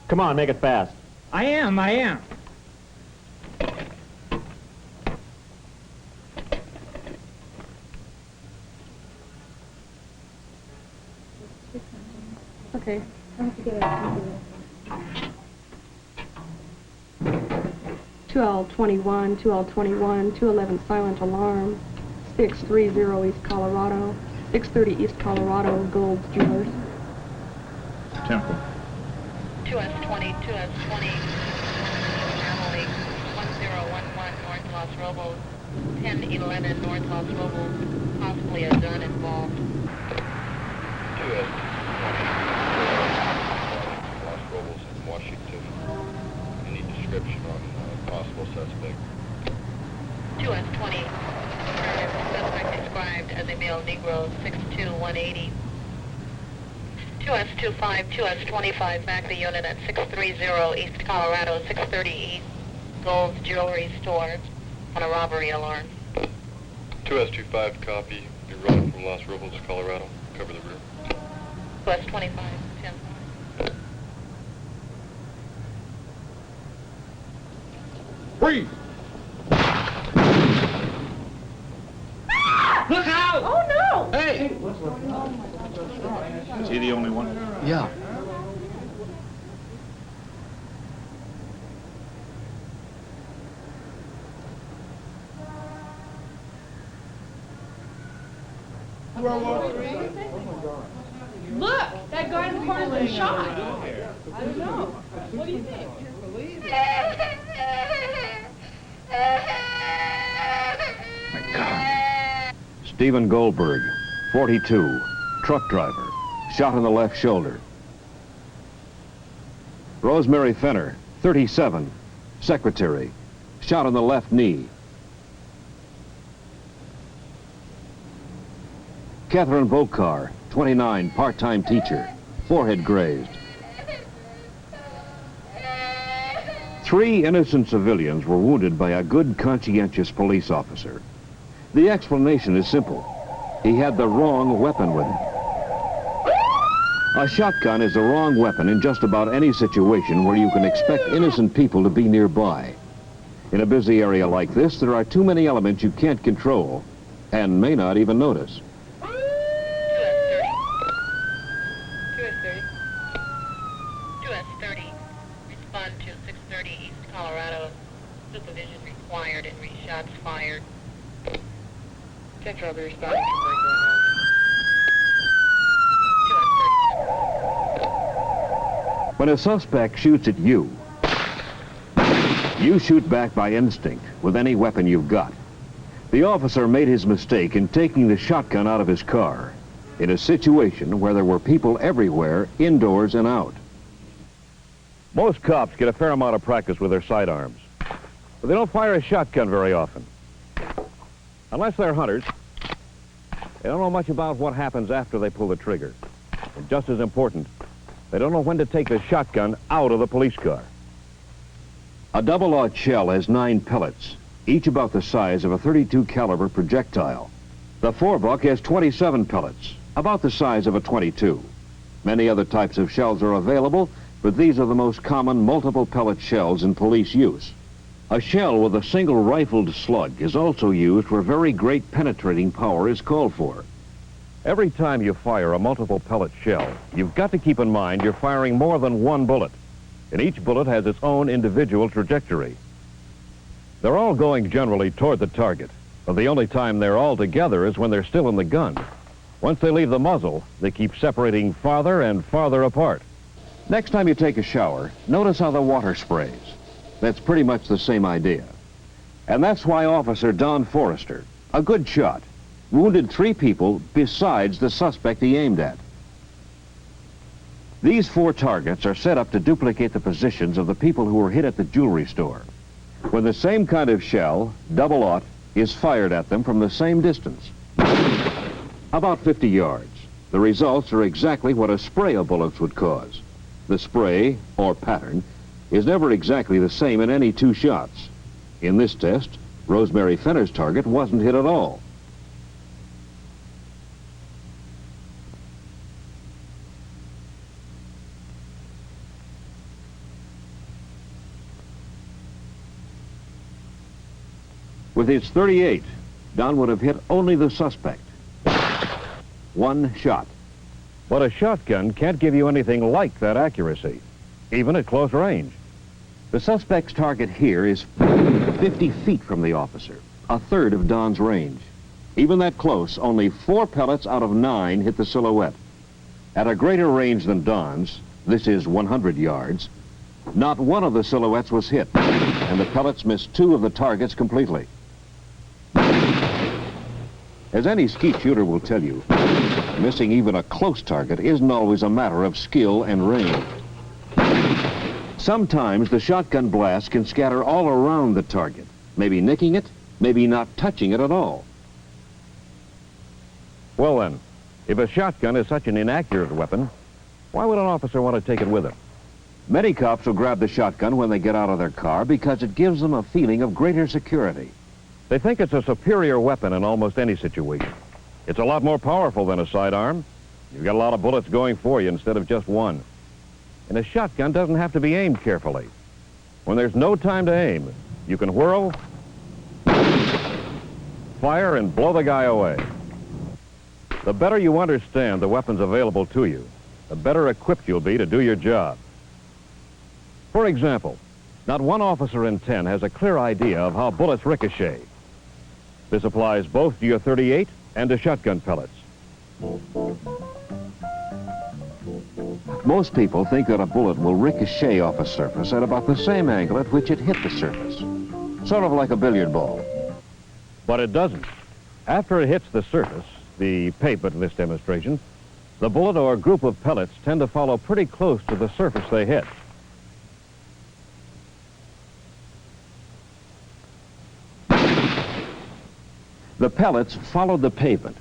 Come on, make it fast. I am. Okay. I have to get it. 2L21, 211 Silent Alarm, 630 East Colorado, 630 East Colorado, Gold's Jewelers. Temple. 2S20, Emily, 1011 North Los Robos, 1011 North Los Robos, possibly a gun involved. 2S20, Los Robos in Washington. Any description on possible suspect? 2S20, suspect described as a male Negro, 6'2", 180. 2S25, 2S25, back the unit at 630 East Colorado, 630 East, Gold's Jewelry Store, on a robbery alarm. 2S25, copy. You're running from Los Robles, Colorado. Cover the rear. 2S25, 10. Freeze! Look out! Oh, no! Hey! Is he the only one? Yeah. Look! That guy in the corner's been shot. I don't know. What do you think? My God. Stephen Goldberg, 42, truck driver, shot in the left shoulder. Rosemary Fenner, 37, secretary, shot in the left knee. Catherine Vokar, 29, part-time teacher, forehead grazed. 3 innocent civilians were wounded by a good, conscientious police officer. The explanation is simple. He had the wrong weapon with him. A shotgun is the wrong weapon in just about any situation where you can expect innocent people to be nearby. In a busy area like this, there are too many elements you can't control and may not even notice. 2S30, respond to 630 East Colorado, supervision required and shots fired. Central, be responding to what's going on. 2S30. When a suspect shoots at you, you shoot back by instinct with any weapon you've got. The officer made his mistake in taking the shotgun out of his car in a situation where there were people everywhere, indoors and out. Most cops get a fair amount of practice with their sidearms, but they don't fire a shotgun very often. Unless they're hunters, they don't know much about what happens after they pull the trigger. And just as important, they don't know when to take the shotgun out of the police car. A double-aught shell has 9 pellets, each about the size of a .32 caliber projectile. The 4-buck has 27 pellets, about the size of a .22. Many other types of shells are available, but these are the most common multiple pellet shells in police use. A shell with a single rifled slug is also used where very great penetrating power is called for. Every time you fire a multiple pellet shell, you've got to keep in mind you're firing more than one bullet, and each bullet has its own individual trajectory. They're all going generally toward the target, but the only time they're all together is when they're still in the gun. Once they leave the muzzle, they keep separating farther and farther apart. Next time you take a shower, notice how the water sprays. That's pretty much the same idea. And that's why Officer Don Forrester, a good shot, wounded 3 people besides the suspect he aimed at. These 4 targets are set up to duplicate the positions of the people who were hit at the jewelry store. When the same kind of shell, double-aught, is fired at them from the same distance, about 50 yards, the results are exactly what a spray of bullets would cause. The spray, or pattern, is never exactly the same in any 2 shots. In this test, Rosemary Fenner's target wasn't hit at all. With his .38, Don would have hit only the suspect. One shot. But a shotgun can't give you anything like that accuracy, even at close range. The suspect's target here is 50 feet from the officer, a third of Don's range. Even that close, only 4 pellets out of 9 hit the silhouette. At a greater range than Don's, this is 100 yards, not one of the silhouettes was hit, and the pellets missed 2 of the targets completely. As any skeet shooter will tell you, missing even a close target isn't always a matter of skill and range. Sometimes the shotgun blast can scatter all around the target, maybe nicking it, maybe not touching it at all. Well then, if a shotgun is such an inaccurate weapon, why would an officer want to take it with him? Many cops will grab the shotgun when they get out of their car because it gives them a feeling of greater security. They think it's a superior weapon in almost any situation. It's a lot more powerful than a sidearm. You've got a lot of bullets going for you instead of just one. And a shotgun doesn't have to be aimed carefully. When there's no time to aim, you can whirl, fire, and blow the guy away. The better you understand the weapons available to you, the better equipped you'll be to do your job. For example, not one officer in 10 has a clear idea of how bullets ricochet. This applies both to your .38 and to shotgun pellets. Most people think that a bullet will ricochet off a surface at about the same angle at which it hit the surface, sort of like a billiard ball. But it doesn't. After it hits the surface, the pavement in this demonstration, the bullet or group of pellets tend to follow pretty close to the surface they hit. The pellets followed the pavement,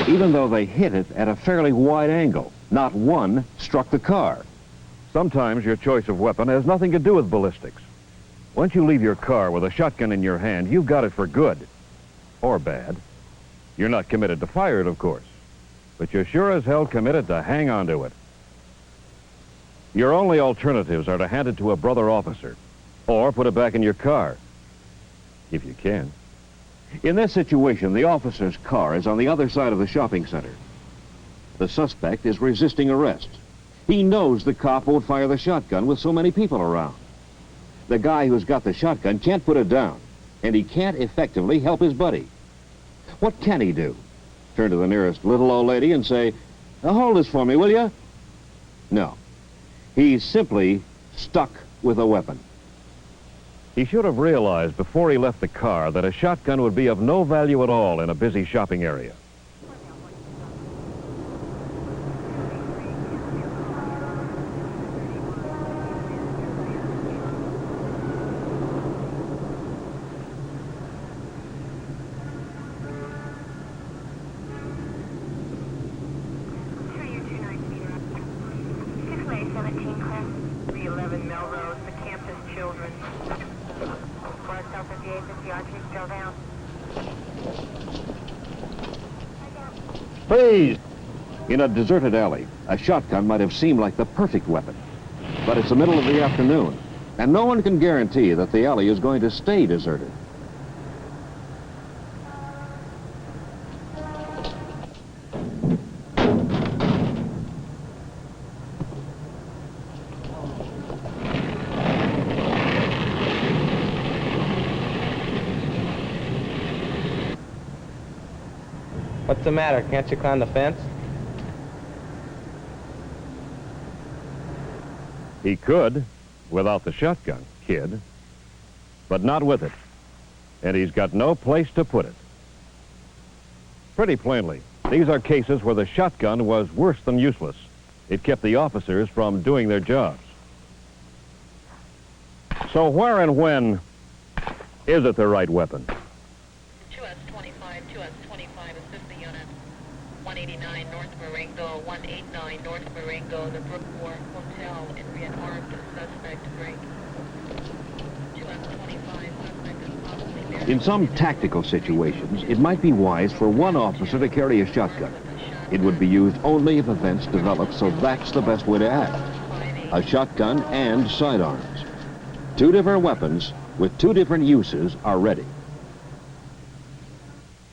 even though they hit it at a fairly wide angle. Not one struck the car. Sometimes your choice of weapon has nothing to do with ballistics. Once you leave your car with a shotgun in your hand, you've got it for good. Or bad. You're not committed to fire it, of course, but you're sure as hell committed to hang on to it. Your only alternatives are to hand it to a brother officer, or put it back in your car, if you can. In this situation, the officer's car is on the other side of the shopping center. The suspect is resisting arrest. He knows the cop won't fire the shotgun with so many people around. The guy who's got the shotgun can't put it down, and he can't effectively help his buddy. What can he do? Turn to the nearest little old lady and say, "Hold this for me, will you?" No. He's simply stuck with a weapon. He should have realized before he left the car that a shotgun would be of no value at all in a busy shopping area. Please! In a deserted alley, a shotgun might have seemed like the perfect weapon. But it's the middle of the afternoon, and no one can guarantee that the alley is going to stay deserted. What's the matter? Can't you climb the fence? He could, without the shotgun, kid, but not with it. And he's got no place to put it. Pretty plainly, these are cases where the shotgun was worse than useless. It kept the officers from doing their jobs. So where and when is it the right weapon? 2S25, 2S25, assist the unit. 189 North Morongo, 189 North Morongo, the Brookmore Hotel in rearmed suspect break. 2S25, suspect is possibly there. In some tactical situations, it might be wise for one officer to carry a shotgun. It would be used only if events develop, so that's the best way to act. A shotgun and sidearms. Two different weapons with two different uses are ready.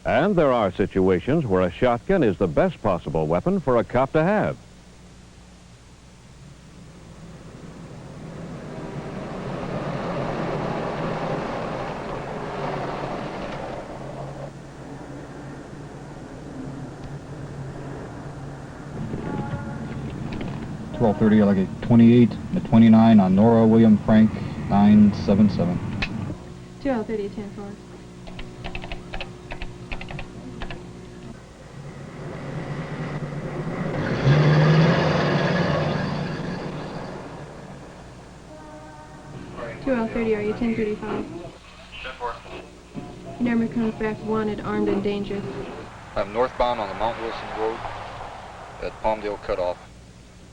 And there are situations where a shotgun is the best possible weapon for a cop to have. .30, like a 28, a 29 on Nora William Frank 977. 2030, 10-4. .30, are you 1035? Number comes back wanted, armed and dangerous. I'm northbound on the Mount Wilson Road at Palmdale Cutoff.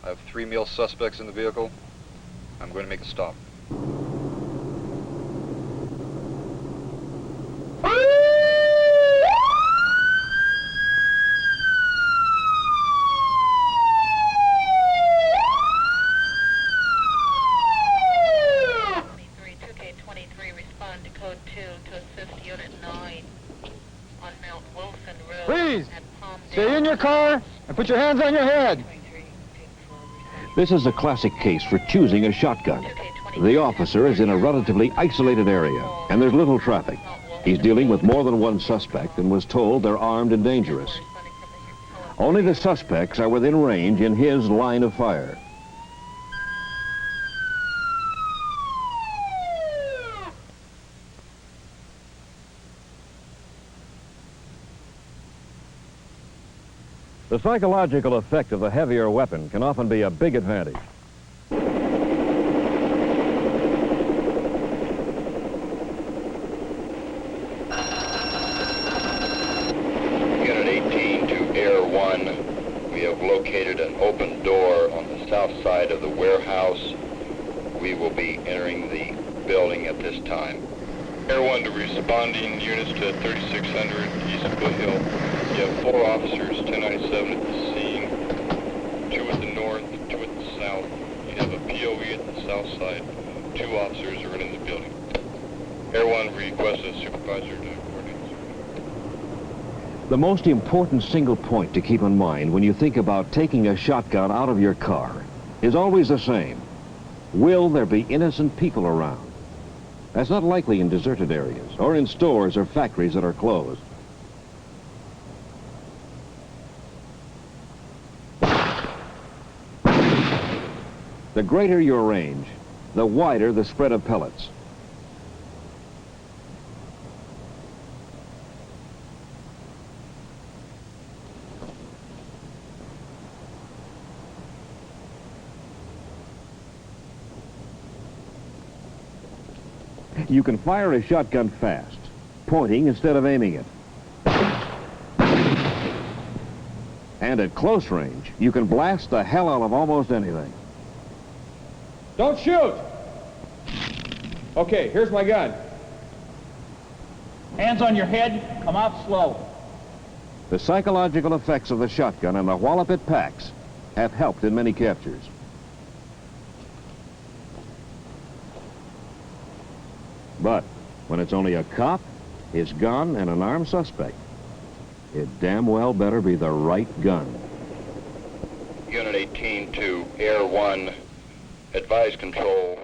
I have 3 male suspects in the vehicle. I'm going to make a stop. Please, stay in your car and put your hands on your head. This is a classic case for choosing a shotgun. The officer is in a relatively isolated area, and there's little traffic. He's dealing with more than one suspect and was told they're armed and dangerous. Only the suspects are within range in his line of fire. The psychological effect of the heavier weapon can often be a big advantage. Unit 18 to Air 1. We have located an open door on the south side of the warehouse. We will be entering the building at this time. Air 1 to responding units to 3600 East Foothill. You have 4 officers, 1097 at the scene, 2 at the north, 2 at the south. You have a POE at the south side. 2 officers are in the building. Air 1 requests a supervisor to coordinate. The most important single point to keep in mind when you think about taking a shotgun out of your car is always the same. Will there be innocent people around? That's not likely in deserted areas or in stores or factories that are closed. The greater your range, the wider the spread of pellets. You can fire a shotgun fast, pointing instead of aiming it. And at close range, you can blast the hell out of almost anything. Don't shoot! Okay, here's my gun. Hands on your head, come out slow. The psychological effects of the shotgun and the wallop it packs have helped in many captures. But when it's only a cop, his gun, and an armed suspect, it damn well better be the right gun. Unit 18 to Air 1, advise control.